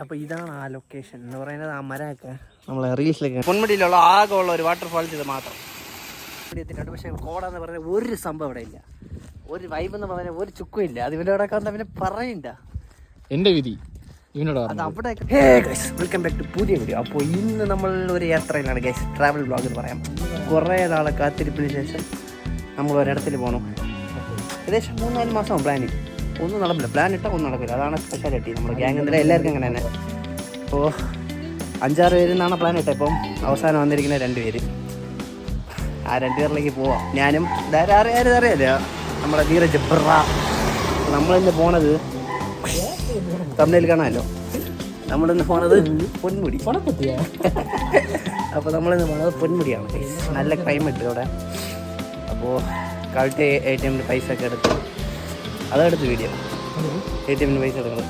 അപ്പോൾ ഇതാണ് ആ ലൊക്കേഷൻ എന്ന് പറയുന്നത്. ആ മരമൊക്കെ നമ്മളെ റീൽസിലൊക്കെ പൊന്മുടിയിലുള്ള ആകെ ഉള്ള ഒരു വാട്ടർഫാൾസ് ഇത് മാത്രം ഇവിടെ എത്തിയിട്ടുണ്ട്. പക്ഷേ കോടാന്ന് പറഞ്ഞ ഒരു സംഭവം ഇവിടെ ഇല്ല, ഒരു വൈബ് എന്ന് പറഞ്ഞാൽ ഒരു ചുക്കും ഇല്ല. അത് ഇവൻ്റെ അവിടെ വന്നാൽ പിന്നെ പറയണ്ട എൻ്റെ വിധി അത് അവിടെ. വെൽക്കം ബാക്ക് ടു പുതിയ വീഡിയോ. അപ്പോൾ ഇന്ന് നമ്മൾ ഒരു യാത്രയിലാണ് ഗൈസ്, ട്രാവൽ വ്ളോഗ് എന്ന് പറയാം. കുറേ നാളെ കാത്തിരിപ്പിന് ശേഷം നമ്മൾ ഒരിടത്തിൽ പോകണം. ഏകദേശം 3-4 മാസം പ്ലാനിങ്. ഒന്നും നടക്കില്ല, പ്ലാൻ ഇട്ടാൽ ഒന്നും നടക്കില്ല. അതാണ് സ്പെഷ്യാലിറ്റി നമ്മുടെ ഗ്യാങ്ങിൽ എല്ലാവർക്കും അങ്ങനെ തന്നെ. അപ്പോൾ 5-6 പേരിൽ നിന്നാണ് പ്ലാൻ ഇട്ടത്. ഇപ്പം അവസാനം വന്നിരിക്കുന്ന 2 പേര്. ആ 2 പേരിലേക്ക് പോവാം. ഞാനും അറിയാലോ നമ്മുടെ ധീരജ് ബ്ര. നമ്മളിന്ന് പോണത് തമിഴിൽ കാണാമല്ലോ, നമ്മളിന്ന് പോണത് പൊന്മുടി. അപ്പോൾ നമ്മളിന്ന് പോണത് പൊന്മുടിയാണ്. നല്ല ക്ലൈമറ്റ് അവിടെ. അപ്പോൾ കാലത്തെ ATM പൈസ ഒക്കെ എടുത്ത് അതെടുത്ത് വീഡിയോ ATM പൈസ എടുക്കണം.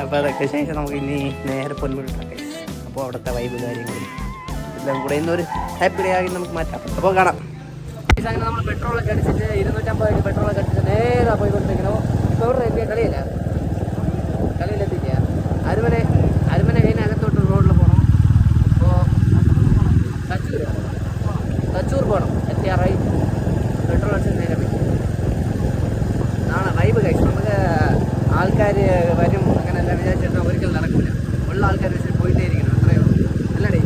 അപ്പോൾ അതൊക്കെ ശേഷം നമുക്ക് ഇനി നേരെ പൊന്മുടി ഉണ്ടാക്കാം. അപ്പോൾ അവിടുത്തെ വൈബ് കാര്യങ്ങളും എല്ലാം കൂടെ ഇന്നൊരു ഹാപ്പി ഡേ ആയി നമുക്ക് മാറ്റാം. അപ്പോൾ കാണാം. അങ്ങനെ നമ്മൾ പെട്രോളൊക്കെ അടിച്ചിട്ട് 250 പെട്രോളൊക്കെ അടിച്ചിട്ട് നേരെ പോയിക്കൊണ്ടിരിക്കണോ. ഇപ്പോൾ ഇവിടെ എത്തിയ കളിയിലെത്തിക്കുക. അരുമന കഴിഞ്ഞ് അകത്തോട്ട് റോഡിൽ പോകണം. അപ്പോൾ തച്ചൂർ പോകണം. എത്തിയാറായി. പെട്രോൾ അടിച്ചിട്ട് നേരെ പോയി നാളെ വൈബ് കഴിച്ചു. നമുക്ക് ആൾക്കാർ വരും അങ്ങനെ എല്ലാം വിചാരിച്ചിട്ട് ഒരിക്കലും നടക്കില്ല. ഉള്ള ആൾക്കാർ വെച്ചിട്ട് പോയിട്ടേ ഇരിക്കണം. അത്രയേ ഉള്ളൂ. അല്ലടേ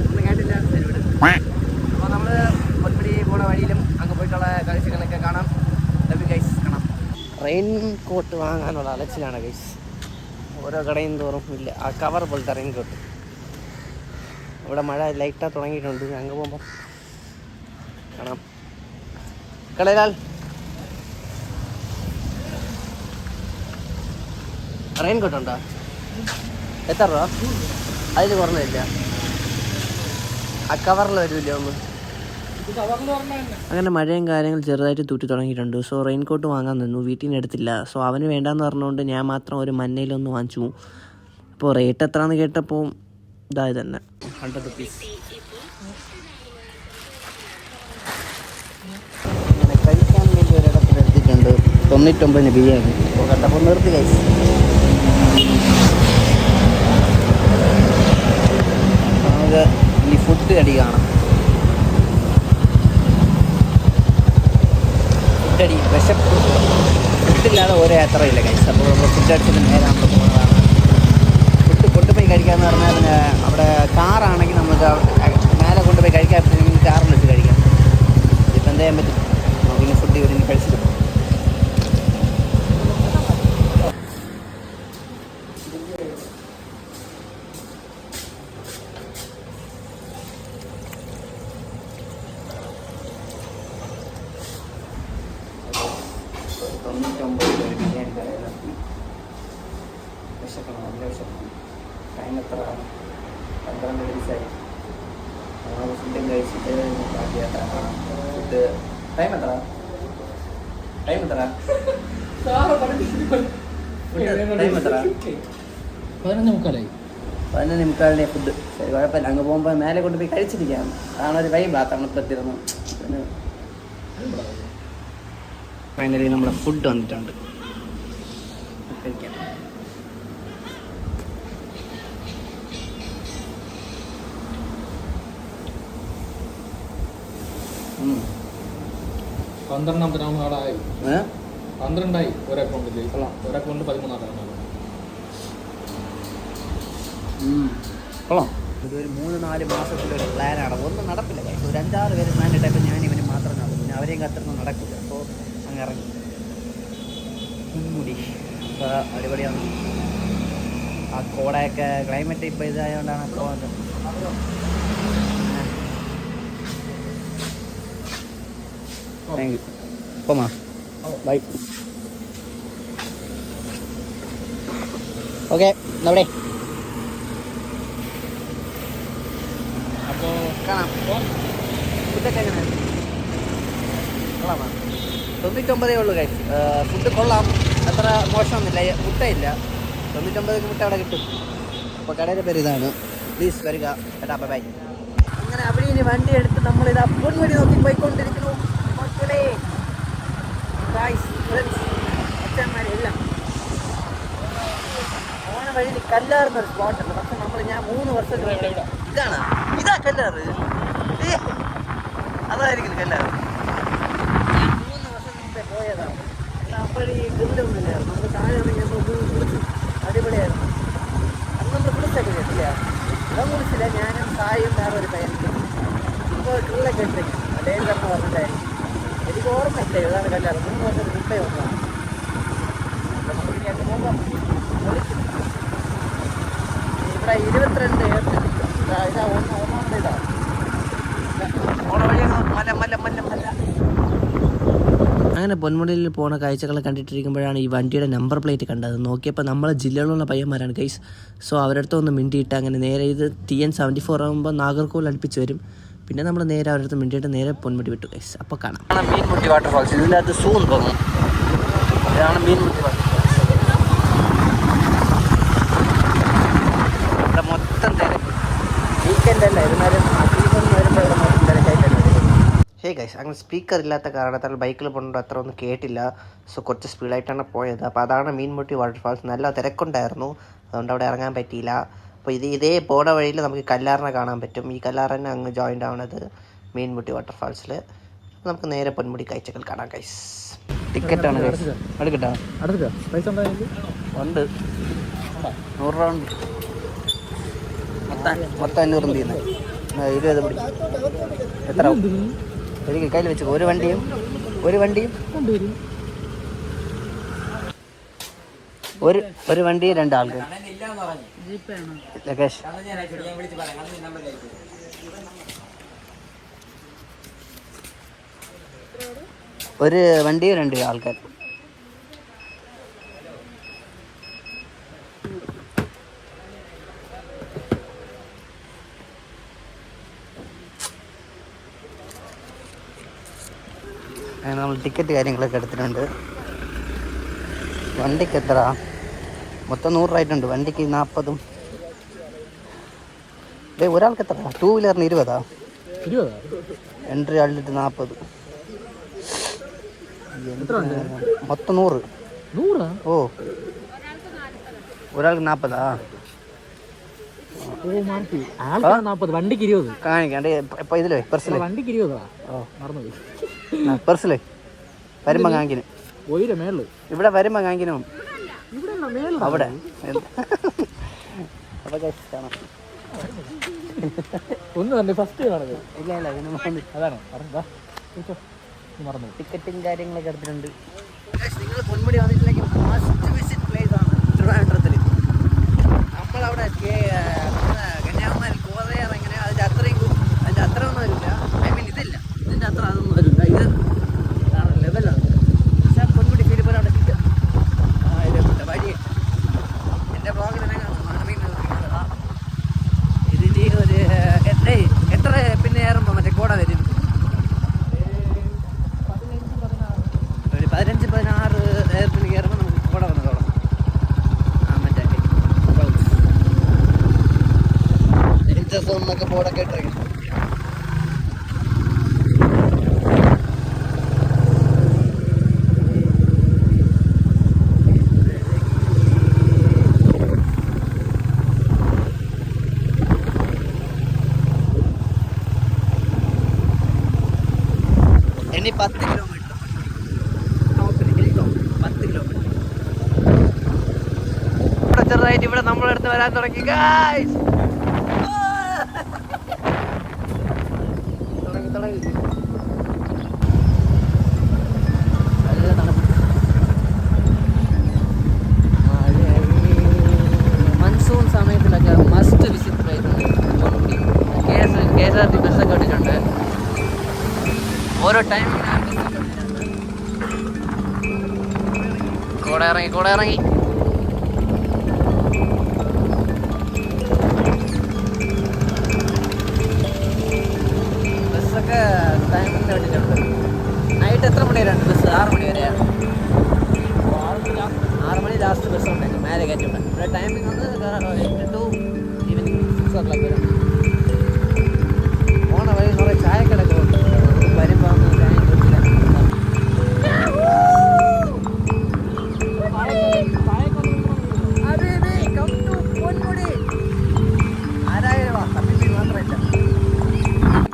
ഒന്നും കേട്ടില്ല. അപ്പോൾ നമ്മൾ പൊന്മുടി പോണ വഴിയിലും അങ്ങ് പോയിട്ടുള്ള കാഴ്ചകളൊക്കെ കാണാം. ലവ് ഗൈസ് കാണാം. റെയിൻ കോട്ട് വാങ്ങാനുള്ള അലച്ചിലാണ് ഗൈസ്. ഓരോ കടയും തോറും ഇല്ല ആ കവർ പോലത്തെ റെയിൻ കോട്ട്. ഇവിടെ മഴ ലൈറ്റാ തുടങ്ങിയിട്ടുണ്ട്. അങ്ങ് പോകുമ്പോൾ കാണാം. കളയാൽ റെയിൻ കോട്ട് ഉണ്ടോ? എത്ര രൂപ? അതിൽ കുറഞ്ഞില്ല. ആ കവറിൽ വരില്ല ഒന്ന്. അങ്ങനെ മഴയും കാര്യങ്ങൾ ചെറുതായിട്ട് തൂറ്റി തുടങ്ങിയിട്ടുണ്ട്. സോ റെയിൻ കോട്ട് വാങ്ങാൻ നിന്നു. വീട്ടിൽ നിന്ന് എടുത്തില്ല. സോ അവന് വേണ്ടാന്ന് പറഞ്ഞുകൊണ്ട് ഞാൻ മാത്രം ഒരു മഞ്ഞയിലൊന്ന് വാങ്ങിച്ചു. അപ്പോൾ റേറ്റ് എത്രയാണെന്ന് കേട്ടപ്പോൾ ഇതായത് തന്നെ 100 റുപ്പീസ്. അങ്ങനെ കഴിക്കാൻ വേണ്ടി ഒരിടത്തിൽ എടുത്തിട്ടുണ്ട്. 99 ബിരിയാണി. അപ്പോൾ കണ്ടപ്പോൾ നിർത്തി കഴിച്ചു. നമുക്ക് ഇനി ഫുഡ് അടി കാണാം. ഫുഡടി വിശപ്പ് ഫുഡില്ലാതെ ഓരോ യാത്രയില്ല കഴിച്ചു. അപ്പോൾ നമ്മൾ ഫുഡ് അടിച്ചിട്ട് നേരെ നമ്മൾ പോകുന്നതാണ്. ഫുഡ് കൊണ്ടുപോയി കഴിക്കാമെന്ന് പറഞ്ഞാൽ പിന്നെ അവിടെ കാറാണെങ്കിൽ നമുക്ക് മേലെ കൊണ്ടുപോയി കഴിക്കാൻ പറ്റുമെങ്കിൽ കാറിൽ വെച്ച് കഴിക്കാം. ഇപ്പം എന്ത് ചെയ്യാൻ പറ്റും? നമുക്കിനി ഫുഡ് ഇവിടെ നിന്ന് കഴിച്ചിട്ട് പോകും. ബിരിയാണി കടയിൽ വിശക്കണം, നല്ല വിശക്കണം. ടൈം എത്ര? 12 ദിവസമായി. ഫുഡും കഴിച്ചിട്ട് ഫുഡ് ടൈം എത്ര? 11:45 ഫുഡ്. ശരി, കുഴപ്പമില്ല. അങ്ങ് പോകുമ്പോൾ മേലെ കൊണ്ടുപോയി കഴിച്ചിരിക്കാം. അതാണ് ഒരു വൈബ്. ആ തണുപ്പത്തിരുന്നു. ഫൈനലി നമ്മളെ ഫുഡ് വന്നിട്ടുണ്ട്. കഴിക്കാം. കൊള്ളാം. ഇതൊരു 3-4 മാസത്തിൻ്റെ ഒരു പ്ലാനാണ്. ഒന്നും നടപ്പില്ല. ഒരു 5-6 പേര് പ്ലാൻ ഇട്ടപ്പോൾ ഞാൻ ഇവന് മാത്രം നടക്കും. പിന്നെ അവരെയും കത്തിരൊന്നും നടക്കില്ല. അപ്പോൾ അങ്ങ് ഇറങ്ങി പൊന്മുടി. അപ്പോൾ അടിപൊളിയാണ്. ആ കോടയൊക്കെ ക്ലൈമറ്റ് ഇപ്പോൾ ഇതായതുകൊണ്ടാണ് പോകുന്നത്. Thank you. പോമാ ബൈ. ഓക്കെ അവിടെ അപ്പോൾ കാണാം. ഫുഡൊക്കെ എങ്ങനെയാണ്? കൊള്ളാമോ? 99 ഉള്ളൂ കഴിച്ചു. ഫുഡ് കൊള്ളാം, അത്ര മോശമൊന്നുമില്ല. മുട്ടയില്ല. 99 മുട്ട അവിടെ കിട്ടും. അപ്പോൾ കടയുടെ പേര് ഇതാണ്. പ്ലീസ് വരിക. കേട്ടാ, ബൈ. അങ്ങനെ അവിടെ ഇനി വണ്ടി എടുത്ത് നമ്മളിതാ പൊന്മുടി നോക്കി പോയിക്കൊണ്ടിരിക്കുന്നു. മക്കളെ അച്ഛന്മാരെല്ലാം വഴിയിൽ കല്ലാറുന്നൊരു സ്പോട്ടുണ്ട്. പക്ഷെ ഞാൻ 3 വർഷം ഇതാ കല്ലാറ്, അതായിരിക്കും കല്ലാറ്. ഞാൻ 3 വർഷം മുമ്പേ പോയതാണ്. അപ്പോഴീ ഗില്ലൊന്നുമില്ലായിരുന്നു. നമ്മൾ താഴെ ഇറങ്ങിയപ്പോൾ കുളിച്ചു, അടിപൊളിയായിരുന്നു. അന്ന് നമ്മൾ കുളിച്ചൊക്കെ കേട്ടില്ല. ഇവൻ കുളിച്ചില്ല, ഞാനും സായും വേറെ ഒരു പയ്യനും. ഇപ്പോൾ കിള്ളൊക്കെ ഇട്ടേക്കും ഡേഞ്ചർന്ന് പറഞ്ഞിട്ടായിരിക്കും. എനിക്ക് ഓർമ്മയില്ല ഇതാണ് കല്ലാറ്. 3 വർഷം മുമ്പേ വന്നതാണ്. നമുക്കിനി പോകുമ്പോൾ ഇവിടെ 22 ഏക്കർ. ഇതാ ഒന്നാമത്തെ ഇതാണ് ഓണ വഴി. മല മല മല മല. അങ്ങനെ പൊന്മുടിയിൽ പോണ കാഴ്ചകളെ കണ്ടിട്ടിരിക്കുമ്പോഴാണ് ഈ വണ്ടിയുടെ നമ്പർ പ്ലേറ്റ് കണ്ടത്. നോക്കിയപ്പോൾ നമ്മളെ ജില്ലയിലുള്ള പയ്യന്മാരാണ് ഗൈസ്. സോ അവരുടെ അടുത്ത് ഒന്ന് മിണ്ടിയിട്ട് അങ്ങനെ നേരെ ഇത് TN74 ആകുമ്പോൾ നാഗർകോവിൽ അടുപ്പിച്ച് വരും. പിന്നെ നമ്മൾ നേരെ അവരുടെ അടുത്ത് മിണ്ടിയിട്ട് നേരെ പൊന്മുടി വിട്ടു ഗൈസ്. അപ്പോൾ കാണാം. മീൻമുട്ടി വാട്ടർഫാൾസ്. ഇതിൻ്റെ അകത്ത് സൂൺ തോന്നും. ഇതാണ് മീൻമുട്ടി വാട്ടർഫാൾസ്. ഇവിടെ മൊത്തം തിരക്ക്. വീക്കെൻഡ് അല്ല, ഇരുന്നാലും സീസൺ വരുമ്പോൾ ഇവിടെ മൊത്തം തിരക്കായിട്ടാണ്. ഹേ ഗൈസ്, അങ്ങനെ സ്പീക്കർ ഇല്ലാത്ത കാരണത്താൽ ബൈക്കിൽ പോകുന്നത് അത്ര ഒന്നും കേട്ടില്ല. സോ കുറച്ച് സ്പീഡായിട്ടാണ് പോയത്. അപ്പോൾ അതാണ് മീൻമുട്ടി വാട്ടർഫാൾസ്. നല്ല തിരക്കുണ്ടായിരുന്നു, അതുകൊണ്ട് അവിടെ ഇറങ്ങാൻ പറ്റിയില്ല. അപ്പോൾ ഇതേ പോണ വഴിയിൽ നമുക്ക് കല്ലാറിനെ കാണാൻ പറ്റും. ഈ കല്ലാറിനെ അങ്ങ് ജോയിൻ്റ് ആവണത് മീൻമുട്ടി വാട്ടർഫാൾസിൽ. നമുക്ക് നേരെ പൊന്മുടി കാഴ്ചകൾ കാണാം ഗൈസ്. ടിക്കറ്റാണ് ഗൈസ്. എടുക്കട്ടോ? പൈസ ഉണ്ട്. 100 രൂപ ഉണ്ട്. മൊത്തം 500 തീരുന്നത് 20 പിടി. എത്ര എനിക്ക് കയ്യിൽ വെച്ചു? ഒരു വണ്ടിയും ഒരു വണ്ടി 2 ആൾക്ക്. ലഗേഷ് ഒരു വണ്ടി 2 ആൾക്കാർ. അങ്ങനെ നമ്മൾ ടിക്കറ്റ് കാര്യങ്ങളൊക്കെ എടുത്തിട്ടുണ്ട്. വണ്ടിക്ക് എത്ര? മൊത്തം 100 രൂപ ആയിട്ടുണ്ട്. വണ്ടിക്ക് 40. ഒരാൾക്ക് എത്ര? 2 വീലറിന് 20. എൻട്രി ആളിട്ട് 40. മൊത്തം 100. ഓ, ഒരാൾക്ക് 40. വണ്ടിക്ക് 20 കാണിക്കാണ്ട്. ഇപ്പൊ ഇതിലേ പെർസിലേ വണ്ടിക്ക് 20. മറന്നുപോയി. പെർസിലേ വരുമ്പോ കാണിക്കിന്. ഇവിടെ വരുമ്പോ കാണിക്കിനും അവിടെ. ഒന്ന് ഫസ്റ്റ് കാണുന്നത് ഇല്ല ഇല്ല, അതാണ് മറന്നു. ടിക്കറ്റും കാര്യങ്ങളൊക്കെ എടുത്തിട്ടുണ്ട്. നിങ്ങൾ പൊന്മുടി വന്നിട്ടില്ലെങ്കിൽ മസ്റ്റ് വിസിറ്റ് പ്ലേസ് ആണ് ട്രിവാൻഡ്രത്തിൽ. നമ്മളവിടെ കന്യാകുമാരി കോതയാർ എങ്ങനെ അതിൻ്റെ അത്ര ഒന്നും വരില്ല. ഐ മീൻ ഇതില്ല, ഇതിൻ്റെ അത്ര അതൊന്നും വരില്ല. ഇത് ലെവലാണ്. പക്ഷേ പൊന്മുടി ഫീലിപ്പോൾ അവിടെ കിട്ടും. വഴി എൻ്റെ ബ്ലോഗിൽ ഇതിന് ഒരു എത്ര പിന്നെ ഏറുമ്പോൾ മറ്റേ കോട വരും? ഒരു 15-16 എയർപിന് കയറുമ്പോൾ നമുക്ക് കോട വന്നതോളം. മറ്റേ സോണൊക്കെ ബോർഡൊക്കെ ഇട്ടിരിക്കും. ഇനി 10 കിലോമീറ്റർ ടോപ്പിൽ ഹിൽ ടോപ്പ്. 10 കിലോമീറ്റർ. ഇവിടെ ചെറുതായിട്ട് ഇവിടെ നമ്മളടുത്ത് വരാൻ തുടങ്ങി ഗായ്സ്. തുടങ്ങി നല്ല തണുപ്പ്. മൺസൂൺ സമയത്തിലൊക്കെ മസ്റ്റ് വിസിറ്റ് പ്ലേസ് ആണ്. KSRT ബസ്സൊക്കെ ഇട്ടിട്ടുണ്ട്. ഓരോ ടൈമിങ്ങിനാണ് കോട ഇറങ്ങി. ബസ്സൊക്കെ ടൈമിങ്ങിന് വേണ്ടിയിട്ടുണ്ട്. നൈറ്റ് എത്ര മണി വരെയാണ് ബസ്? 6 മണി വരെയാണ്. 6 മണി ലാസ്റ്റ് ബസ് ഉണ്ടെങ്കിൽ മേലെ കയറ്റിട്ടുണ്ട്. ഇവിടെ ടൈമിംഗ് വന്ന് 8 to ഈവനിങ് 6 o'clock വരെ. പോണ വഴി കുറേ ചായക്കടയൊക്കെ ഉണ്ട്. വരുമ്പോൾ ചായ കുടിക്കില്ല. come to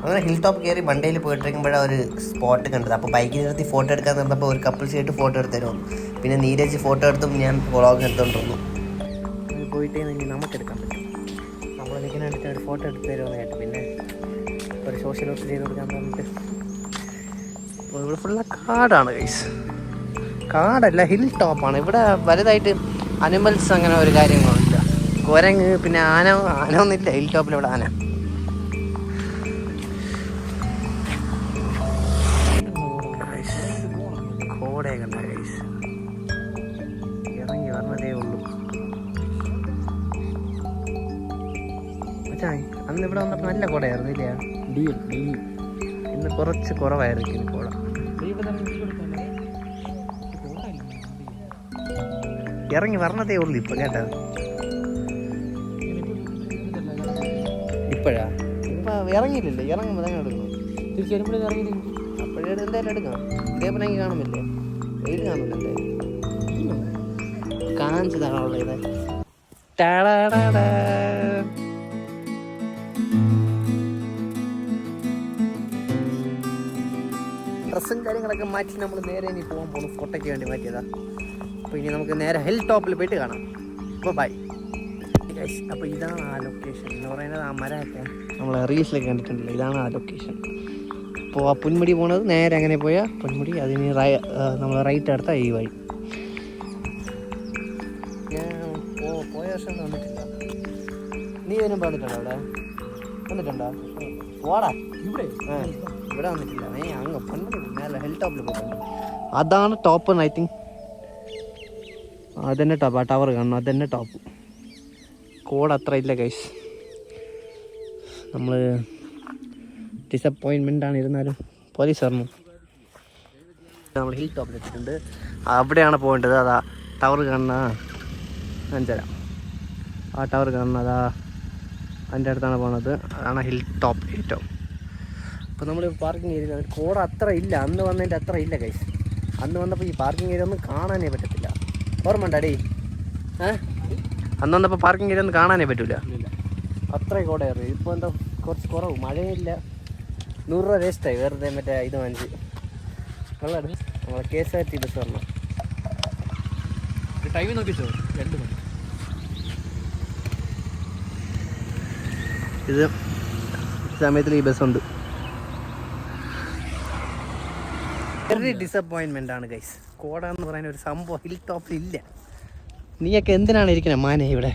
അങ്ങനെ ഹിൽ ടോപ്പ് കയറി മണ്ടയിൽ പോയിട്ടിരിക്കുമ്പോഴാണ് ഒരു സ്പോട്ട് കണ്ടത്. അപ്പോൾ ബൈക്കിൽ നിർത്തി ഫോട്ടോ എടുക്കാൻ നിന്നപ്പോൾ ഒരു കപ്പിൾസ് ആയിട്ട് ഫോട്ടോ എടുത്തരും. പിന്നെ നീരജ് ഫോട്ടോ എടുത്തും ഞാൻ വ്ളോഗ് എടുത്തോണ്ടിരുന്നു. പോയിട്ട് ഇനി നമുക്ക് എടുക്കാൻ പറ്റും. നമ്മൾ നിൽക്കുന്ന കണ്ടിട്ട് ഒരു ഫോട്ടോ എടുത്ത് തരുമെന്ന് കേട്ടു. പിന്നെ ഒരു സോഷ്യൽ വർക്ക് ചെയ്ത് കൊടുക്കാൻ പറഞ്ഞിട്ട് അപ്പോൾ ഇവിടെ ഫുള്ള് കാടാണ് ഗൈസ്. കാടല്ല, ഹിൽ ടോപ്പാണ്. ഇവിടെ വലുതായിട്ട് അനിമൽസ് അങ്ങനെ ഒരു കാര്യങ്ങളില്ല. കുരങ്ങ് പിന്നെ ആന ഒന്നുമില്ല ഹിൽ ടോപ്പിൽ. ഇവിടെ ആന കോടയെ കണ്ട ഗൈസ്. ഇറങ്ങി വരണതേ ഉള്ളൂ. അന്ന് ഇവിടെ വന്നപ്പോൾ നല്ല കോടയായിരുന്നു ഇല്ല? ഇന്ന് കുറച്ച് കുറവായിരിക്കും കോട. ഇറങ്ങി വരണതേ ഉള്ളൂ ഇപ്പൊ കേട്ടാ. ഇപ്പഴാ ഇപ്പൊ ഇറങ്ങിയില്ലല്ലേ? ഇറങ്ങുമ്പോൾ തന്നെ എടുക്കണം. തിരിച്ചു വരുമ്പോഴേ ഇറങ്ങി അപ്പോഴേ എന്തായാലും എടുക്കാം. ഇതേപോലെ കാണുന്നില്ലേ? വെയിൽ കാണുന്നില്ല എന്തായാലും. കാണിച്ചതാണുള്ള ഇത്. ഡ്രസ്സും കാര്യങ്ങളൊക്കെ മാറ്റി നമ്മൾ നേരെ ഇനി പോകാൻ പോകുന്നു. ഫോട്ടോയ്ക്ക് വേണ്ടി മാറ്റിയതാ. അപ്പോൾ ഇനി നമുക്ക് നേരെ ഹിൽ ടോപ്പിൽ പോയിട്ട് കാണാം. അപ്പോൾ ബൈ. അപ്പോൾ ഇതാണ് ആ ലൊക്കേഷൻ എന്ന് പറയുന്നത്. ആ മരമൊക്കെ നമ്മൾ റീൽസിലൊക്കെ കണ്ടിട്ടുണ്ടല്ലോ. ഇതാണ് ആ ലൊക്കേഷൻ. അപ്പോൾ ആ പുൻമുടി പോണത് നേരെ അങ്ങനെ പോയാൽ പുൻമുടി, അതിന് നമ്മൾ റൈറ്റ് എടുത്താൽ ഈ വഴി. ഞാൻ പോയ വർഷം വന്നിട്ടില്ല. നീ വരുമ്പോൾ വന്നിട്ടുണ്ടോ? അവിടെ വന്നിട്ടുണ്ടോ? ഓടാ ഇവിടെ ഇവിടെ വന്നിട്ടില്ല. അങ്ങ് പൊന്മുടി മേലെ ഹിൽ ടോപ്പിൽ പോയിട്ടുണ്ട്. അതാണ് ടോപ്പ്. ഐ തിങ്ക് അതന്നെ ടോപ്പ്. ആ ടവർ കാണണം, അതന്നെ ടോപ്പ്. കോഡ് അത്ര ഇല്ല ഗൈസ്. നമ്മൾ ഡിസപ്പോയിൻമെൻ്റ് ആണ്. ഇരുന്നാലും പോലീസ് പറഞ്ഞു. നമ്മൾ ഹിൽ ടോപ്പിൽ എത്തിയിട്ടുണ്ട്. അവിടെയാണ് പോകേണ്ടത്. അതാ ടവർ കാണുന്ന 5:30. ആ ടവർ കാണുന്നതാ അതിൻ്റെ അടുത്താണ് പോകുന്നത്. അതാണ് ഹിൽ ടോപ്പ് ഏറ്റവും. അപ്പോൾ നമ്മൾ പാർക്കിംഗ് ഏരിയ കോട അത്ര ഇല്ല. അന്ന് വന്നതിൻ്റെ അത്ര ഇല്ല ഗൈസ്. അന്ന് വന്നപ്പോൾ ഈ പാർക്കിംഗ് ഏരിയ ഒന്നും കാണാനേ പറ്റത്തില്ല. ഓർമ്മ ഉണ്ടേ? അന്ന് വന്നപ്പോൾ പാർക്കിംഗ് ഏരിയ ഒന്നും കാണാനേ പറ്റില്ല. അത്രയും കോടയായിരുന്നു. ഇപ്പോൾ എന്താ കുറച്ച് കുറവ്. മഴയില്ല. 100 രൂപ വേസ്റ്റായി വെറുതെ മറ്റേ ഇത് വാങ്ങിച്ച്. കൊള്ളാട്. നമ്മളെ KSRT ബസ് വരണം. ടൈം നോക്കിച്ചോ 2 മണി. ഇത് സമയത്തിൽ ഈ ബസ്സുണ്ട്. വെറി ഡിസപ്പോയിൻമെൻ്റ് ആണ് ഗൈസ്. കോട എന്ന് പറയുന്ന ഒരു സംഭവം ഹിൽ ടോപ്പിൽ ഇല്ല. നീയൊക്കെ എന്തിനാണ് ഇരിക്കുന്നത് മാനെ ഇവിടെ?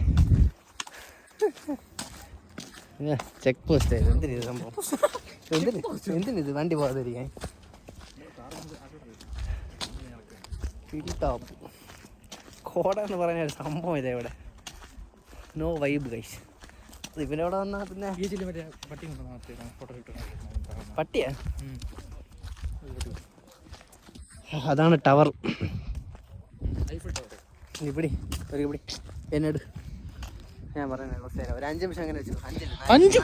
ചെക്ക് പോസ്റ്റ് ആയത് എന്തിനു സംഭവം? എന്തിനിത് വണ്ടി പോകാതിരിക്കാൻ? ഹിൽ ടോപ്പ് കോട എന്ന് പറയുന്ന ഒരു സംഭവം ഇതാ ഇവിടെ. No vibe guys. ഇവനോടെ വന്നാൽ പിന്നെ പട്ടിയാ? അതാണ് ടവർ. ഇവിടെ എന്നോട് ഞാൻ പറയുന്നത് കുറച്ച് നേരം ഒരു 5 നിമിഷം അങ്ങനെ വെച്ചു. 5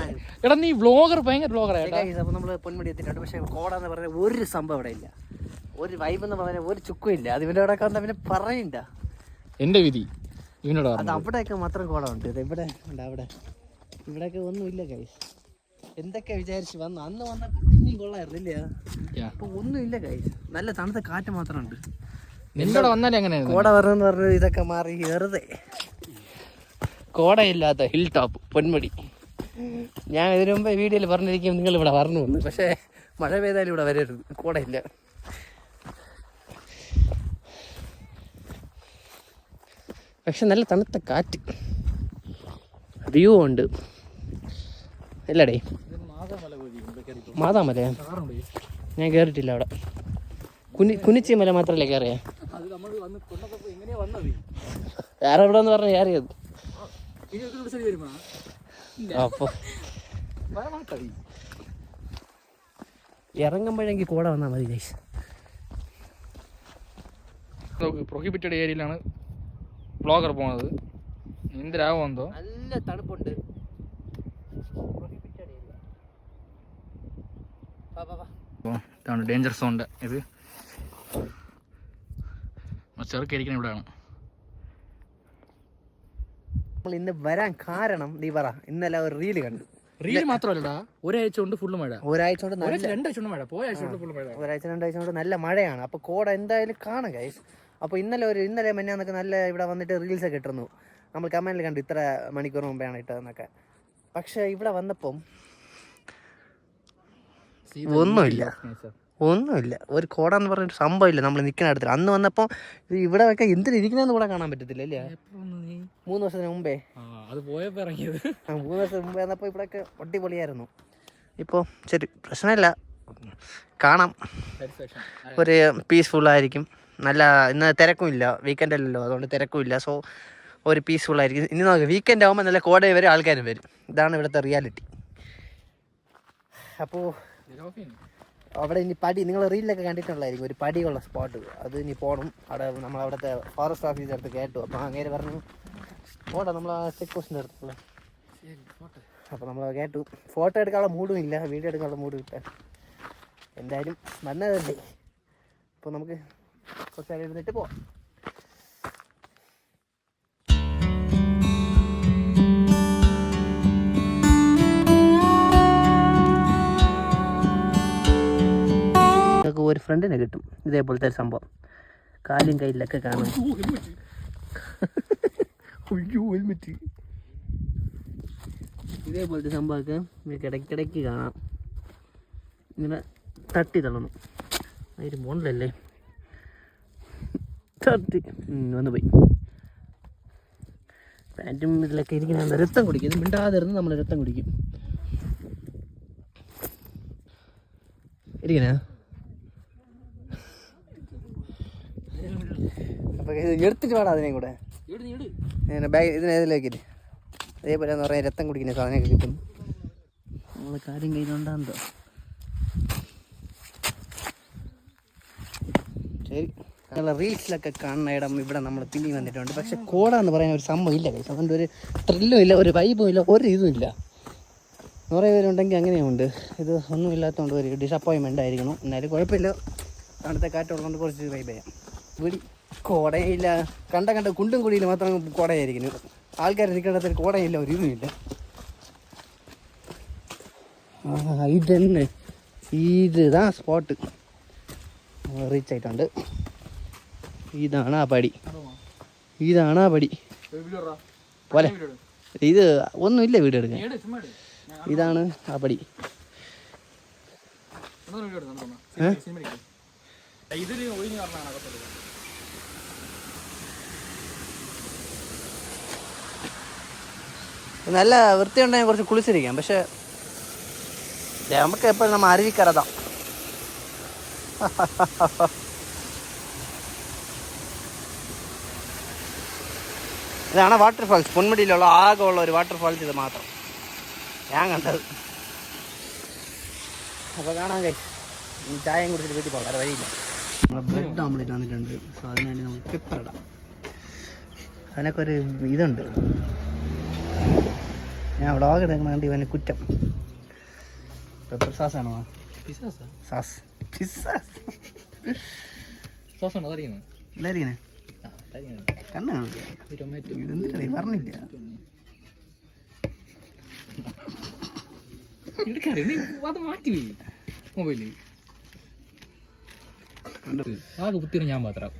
എടാ നീ വ്ളോഗർ, ഭയങ്കര വ്ളോഗറായിട്ടാ. അപ്പോൾ നമ്മൾ പൊന്മുടി എത്തിയിട്ടുണ്ട്. പക്ഷേ കോട എന്ന് പറയുന്ന ഒരു സംഭവം ഇവിടെ ഇല്ല. ഒരു വൈബ് എന്ന് പറയുന്ന ഒരു ചുക്കും ഇല്ല. അത് ഇവൻ്റെ അവിടെ വന്നാൽ പിന്നെ പറയണ്ട. എൻ്റെ വിധി ഇവനോട്. അത് അവിടെയൊക്കെ മാത്രം കോട ഉണ്ട്. ഇത് ഇവിടെ ഉണ്ട്. ഇവിടെയൊക്കെ ഒന്നുമില്ല ഗൈസ്. എന്തൊക്കെ വിചാരിച്ച് വന്നു. അന്ന് വന്നപ്പോൾ പിന്നെയും കൊള്ളായിരുന്നില്ല. അപ്പോൾ ഒന്നുമില്ല ഗൈസ്. നല്ല തണുത്ത കാറ്റ് മാത്രമുണ്ട്. നിന്റെ വന്നാലേ അങ്ങനെ കോട വരണമെന്ന് പറഞ്ഞു ഇതൊക്കെ മാറി വെറുതെ. കോടയില്ലാത്ത ഹിൽ ടോപ്പ് പൊന്മുടി. ഞാൻ ഇതിനു മുമ്പ് വീഡിയോയിൽ പറഞ്ഞിരിക്കും നിങ്ങൾ ഇവിടെ വരണം എന്ന്. പക്ഷേ മഴ പെയ്താലും ഇവിടെ വരരുത്, കോടയില്ല. പക്ഷെ നല്ല തണുത്ത കാറ്റ്, വ്യൂ ഉണ്ട്. ഇല്ലടേ മാതാമലയാ? ഞാൻ കയറിയിട്ടില്ല അവിടെ. കുനിച്ചി മല മാത്രമല്ലേ കയറിയാ? വേറെ എവിടെ എന്ന് പറഞ്ഞാൽ കയറിയത്. അപ്പോൾ ഇറങ്ങുമ്പോഴെങ്കിൽ കൂടെ വന്നാൽ മതി ഗൈസ്. പ്രൊഹിബിറ്റഡ് ഏരിയയിലാണ് വ്ളോഗർ പോകുന്നത്. എന്തിനാവും എന്തോ. നല്ല തണുപ്പുണ്ട്. ഇതാണ് ഡേഞ്ചർ സോണിൻ്റെ ഇത്. ചെറുക്കരിക്കണം ഇവിടെയാണ്. നമ്മൾ ഇന്ന് വരാൻ കാരണം നീ പറ. ഇന്നലെ ഒരു റീല് കണ്ടു. റീൽ മാത്രമല്ലടാ, ഒരാഴ്ച കൊണ്ട് ഫുള്ള് മഴ. ഒരാഴ്ച കൊണ്ട് രണ്ടാഴ്ച കൊണ്ട് മഴ, പോയ ആഴ്ച കൊണ്ട് ഫുള്ള് മഴ. ഒരാഴ്ച 2 ആഴ്ച കൊണ്ട് നല്ല മഴയാണ്. അപ്പോൾ കോട എന്തായാലും കാണാം ഗൈസ്. അപ്പോൾ ഇന്നലെ മെന്നാന്നൊക്കെ നല്ല ഇവിടെ വന്നിട്ട് റീൽസൊക്കെ ഇട്ടിരുന്നു. നമ്മൾ കമൻറ്റിൽ കണ്ടു ഇത്ര മണിക്കൂർ മുമ്പാണ് ഇട്ടതെന്നൊക്കെ. പക്ഷേ ഇവിടെ വന്നപ്പം ഒന്നുമില്ല. ഒരു കോട എന്ന് പറഞ്ഞൊരു സംഭവമില്ല നമ്മൾ നിൽക്കുന്ന അടുത്ത്. അന്ന് വന്നപ്പോൾ ഇവിടെ ഒക്കെ എന്തിനിരിക്കണമെന്ന് കൂടെ കാണാൻ പറ്റത്തില്ല അല്ലേ? 3 വർഷത്തിന് മുമ്പേ അത് പോയപ്പോൾ ഇറങ്ങിയത്. 3 വർഷം മുമ്പേ വന്നപ്പോൾ ഇവിടെയൊക്കെ അടിപൊളിയായിരുന്നു. ഇപ്പോൾ ശരി, പ്രശ്നമില്ല, കാണാം. ഒരു പീസ്ഫുള്ളായിരിക്കും. നല്ല ഇന്ന് തിരക്കുമില്ല, വീക്കെൻഡ് അല്ലല്ലോ, അതുകൊണ്ട് തിരക്കുമില്ല. സോ ഒരു പീസ്ഫുള്ളായിരിക്കും. ഇനി നോക്കാം, വീക്കെൻഡ് ആകുമ്പോൾ നല്ല കോട വരെ ആൾക്കാരും വരും. ഇതാണ് ഇവിടുത്തെ റിയാലിറ്റി. അപ്പോൾ അവിടെ ഇനി നിങ്ങൾ റീലിലൊക്കെ കണ്ടിട്ടുള്ളതായിരിക്കും ഒരു പടിയുള്ള സ്പോട്ട്. അത് ഇനി പോകണം. അവിടെ നമ്മളവിടുത്തെ ഫോറസ്റ്റ് ഓഫീസർ അടുത്ത് കേട്ടു. അപ്പോൾ അങ്ങനെ പറഞ്ഞു പോട്ടെ, നമ്മൾ ആ ചെക്ക് പോസ്റ്റിൻ്റെ അടുത്തുള്ള. അപ്പോൾ നമ്മൾ കേട്ടു. ഫോട്ടോ എടുക്കാനുള്ള മൂഡും ഇല്ല, വീഡിയോ എടുക്കാനുള്ള മൂഡും ഇല്ല. എന്തായാലും വന്നതല്ലേ, അപ്പോൾ നമുക്ക് കുറച്ച് നേരം ഇരുന്നിട്ട് പോവാം. ഒരു ഫ്രണ്ടിനെ കിട്ടും ഇതേപോലത്തെ ഒരു സംഭവം, കാലും കയ്യിലൊക്കെ കാണും. ഇതേപോലത്തെ സംഭവമൊക്കെ ഇടയ്ക്കിടയ്ക്ക് കാണാം. ഇങ്ങനെ തട്ടി തള്ളണം. അതിന് മോണിലല്ലേ തട്ടി വന്ന് പോയി. പാൻറ്റും ഇതിലൊക്കെ ഇരിക്കുന്ന രക്തം കുടിക്കും. ഇത് മിണ്ടാതിരുന്ന് നമ്മൾ രക്തം കുടിക്കും. ഇരിക്കണേ. അപ്പോൾ എടുത്തിട്ട് വേണം അതിനെ കൂടെ ബാഗ് ഇതിനേതിലേക്കില്ല. അതേപോലെ എന്ന് പറയാൻ രക്തം കുടിക്കുന്ന സാധനമൊക്കെ കിട്ടും. നമ്മൾ കാര്യം കഴിഞ്ഞുകൊണ്ടാന്തോ. ശരി, ഞങ്ങൾ റീൽസിലൊക്കെ കാണുന്ന ഇടം ഇവിടെ നമ്മൾ പിന്നെ വന്നിട്ടുണ്ട്. പക്ഷെ കോട എന്ന് പറയാൻ ഒരു സംഭവം ഇല്ല കൈസ്. അതുകൊണ്ട് ഒരു ത്രില്ലും ഇല്ല, ഒരു വൈബും ഇല്ല, ഒരു ഇതും ഇല്ല. കുറേ പേരുണ്ടെങ്കിൽ അങ്ങനെയുണ്ട്. ഇത് ഒന്നും ഇല്ലാത്തതുകൊണ്ട് ഒരു ഡിസപ്പോയിൻമെൻ്റ് ആയിരിക്കണം. എന്നാലും കുഴപ്പമില്ല, തണുത്ത കാറ്റുള്ളതുകൊണ്ട് കുറച്ച് വൈബ് ചെയ്യാം. വീടി കോടയില്ല, കണ്ട കുണ്ടും കുടിയിൽ മാത്രം കോടയായിരിക്കുന്നു. ആൾക്കാർ നിൽക്കേണ്ടതിൽ കോടയില്ല, ഒരു ഇതുമില്ല. ഇതന്നെ ഇതാ സ്പോട്ട്. റീച്ച് ആയിട്ടുണ്ട്. ഇതാണ് ആ പടി പോലെ. ഇത് ഒന്നുമില്ല വീഡിയോ എടുക്കാൻ. ഇതാണ് ആ പടി. നല്ല വൃത്തിയുണ്ടെങ്കിൽ കുറച്ച് കുളിച്ചിരിക്കാം. പക്ഷെ നമുക്ക് എപ്പോഴും നമ്മൾ അരുവിക്കരതാം. ഇതാണ് വാട്ടർഫാൾസ്. പൊന്മുടിയിലുള്ള ആകെ ഉള്ള ഒരു വാട്ടർഫാൾസ് ഇത് മാത്രം ഞാൻ കണ്ടത്. അപ്പോൾ കാണാൻ കഴിയും. ചായയും കുടിച്ചിട്ട് വീട്ടിൽ പോകാം, വേറെ വഴിയില്ല. നമ്മൾ ബ്രെഡ് ഓംലെറ്റ് വന്നിട്ടുണ്ട്. സോ അതിനുവേണ്ടി നമുക്ക് പെപ്പർ ഇടാം. അതിനൊക്കെ ഒരു ഇതുണ്ട്. ഞാൻ വ്ളോഗ് എടുക്കുന്നുണ്ട്. ഇവന് കുറ്റം. പെപ്പർ സാസാണോ? സാസ് എല്ലാരിങ്ങനെ കണ്ണു കാണില്ല, പറഞ്ഞില്ല. മൊബൈല് ആകെ കുത്തിരി ഞാൻ മാത്രം.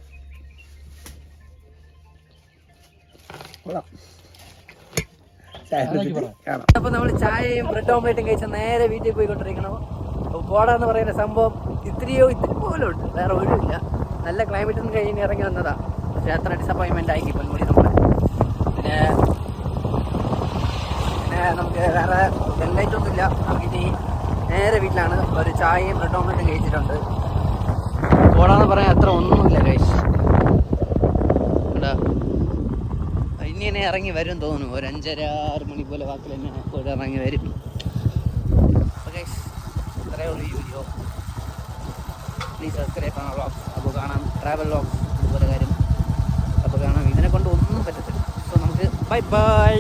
അപ്പൊ നമ്മൾ ചായയും ബ്രെഡ് ഓംലെറ്റും കഴിച്ച നേരെ വീട്ടിൽ പോയിക്കൊണ്ടിരിക്കണം. കോട എന്ന് പറയുന്ന സംഭവം ഇത്തിരി പോലും ഉണ്ട്, വേറെ ഒഴിവില്ല. നല്ല ക്ലൈമറ്റ് കഴിഞ്ഞ് ഇറങ്ങി വന്നതാ. പക്ഷെ അത്ര ഡിസപ്പോയിൻമെന്റ് ആയി പൊന്മുടി നമ്മളെ. പിന്നെ നമുക്ക് വേറെ വെള്ളൈറ്റ് ഒന്നുമില്ല. നമുക്കിനി നേരെ വീട്ടിലാണ്. ഒരു ചായയും ബ്രെഡ് ഓംലെറ്റും കഴിച്ചിട്ടുണ്ട്. കോട എന്ന് പറയാൻ അത്ര ഒന്നുമില്ല കഴിച്ച്. ഇനി തന്നെ ഇറങ്ങി വരും തോന്നുന്നു. ഒരു 5:30-6 മണി പോലെ വാക്കിൽ തന്നെ ഇറങ്ങി വരും. ഇത്രയേ ഉള്ളൂ ഈ വീഡിയോ. പ്ലീസ് സബ്സ്ക്രൈബ് ആണ് വ്ളോഗ്സ്. അപ്പോൾ കാണാം ട്രാവൽ വ്ളോഗ്സ് അതുപോലെ കാര്യം. അപ്പോൾ കാണാം. ഇതിനെ കൊണ്ട് ഒന്നും പറ്റത്തില്ല. സോ നമുക്ക് ബൈ.